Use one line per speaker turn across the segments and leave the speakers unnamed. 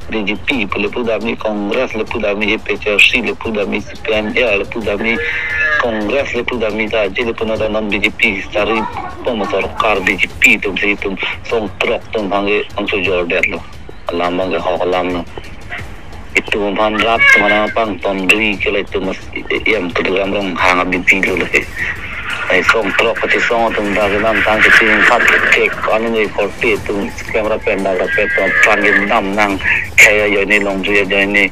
BJP, lepas dami Kongres, lepas dami PCRC, lepas dami CPNA, lepas dami Kongres, lepas dami saja, lepas non BJP cari pemasarkar BJP tu mesti tu song truk tu panggil angsu Jordan lo, alam bangga hok alam lo. Itu man rap mana pang ton dui kalau itu mas yang kedua orang hang BJP lo leh. Ai song truk pasti song tu dalam tang kecil kat cek anu ni korte tu kamera penda rapat tu panggil dam nang kaya ni long tu ni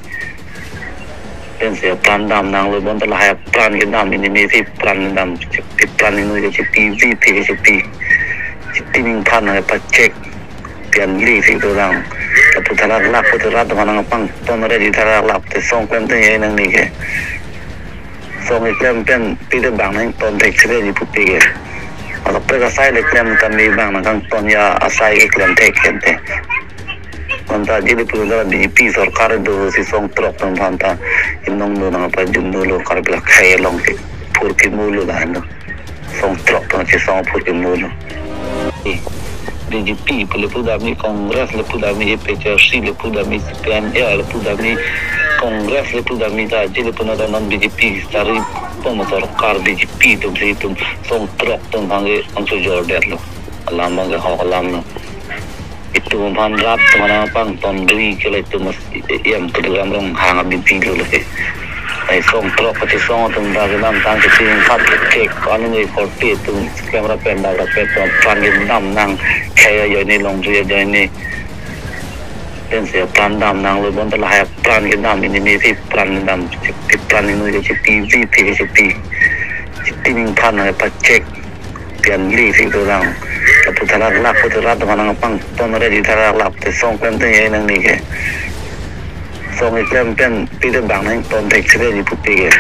dan saya dam nang lu bon telah plan dam ini si plan dam ini je TV TV ting pan apa cek pian li si tu orang tapi telah lap tu rat mana pang ton ada di telah lap tu song kan tu yang ni ke song iklan pen tidak bang nang ton tek sere di putih ke kalau pergi saya iklan kami bang nang ton ya asai iklan tek kente Manta jadi pula BJP sarkar do si song truk tam phanta inong do nang pa jumno lo karbla khay long ke purki mulo dan song truk tam si song purki mulo BJP lepas dami Kongres lepas dami PCRC lepas dami CPNA lepas dami Kongres lepas dami saja lepas non BJP cari pemasarkar BJP tu mesti tu song truk tu panggil angsu Jordan lo alam bangga hok alam lo. Itu man rap mana pang ton dui kalau itu mas yang kedua orang hang BJP lo leh. Ai song truk pasti song tu dalam tang kecil kat cek anu ni korte tu kamera penda rapat tu panggil dam nang kaya ni long tu ni dan saya plan dam nang lu bon telah plan dam ini si plan dam ini je TV TV ting pan apa cek pian li si tu orang tapi telah lap tu rat mana pang ton ada di telah lap tu song kan tu yang ni ke song iklan pen tidak bang nang ton tek sere di putih ke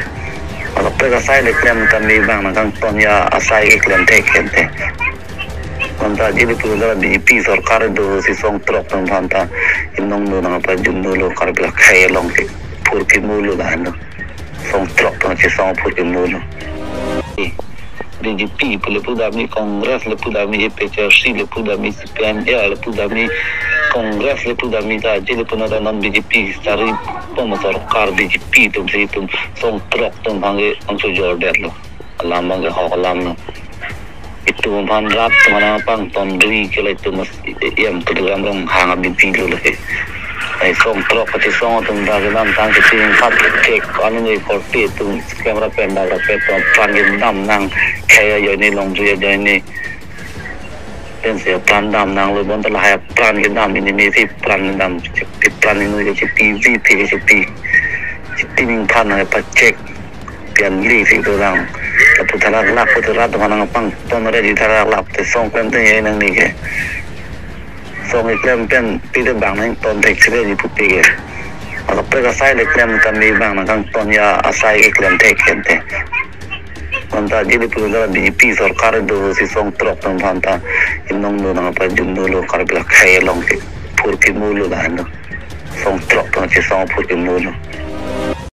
kalau pergi saya iklan kami bang nang ton ya asai iklan tek kente Manta jadi pula BJP sarkar do si song truk tam phanta inong do nang pa jumno lo karbla khay long ke purki mulo dan song truk tam si song purki mulo BJP lepas dami Kongres lepas dami PCRC lepas dami CPNA lepas dami Kongres lepas dami saja lepas non BJP cari pemasarkar BJP tu mesti tu song truk tu panggil angsu Jordan lo alam bangga hok alam lo. Itu man rap mana pang ton dui kalau itu mas yang kedua orang hang BJP lo leh. Ai song truk pasti song tu dalam tang kecil kat cek anu ni korte tu kamera penda rapat tu panggil dam nang kaya ni long tu ni dan saya plan dam nang lu bon telah plan dam ini si plan dam ini je TV TV ting pan apa cek pian li si tu orang tapi telah lap tu rat mana pang ton ada di telah lap tu song kan tu yang ni ke song iklan pen tidak bang nang ton tek sere di putih ke kalau pergi saya iklan kami bang nang ton ya asai iklan tek kente Manta jadi pula BJP sarkar do si song truk tam phanta inong do nang pa jumno lo karbla khay long ke purki mulo dan song truk tam si song purki mulo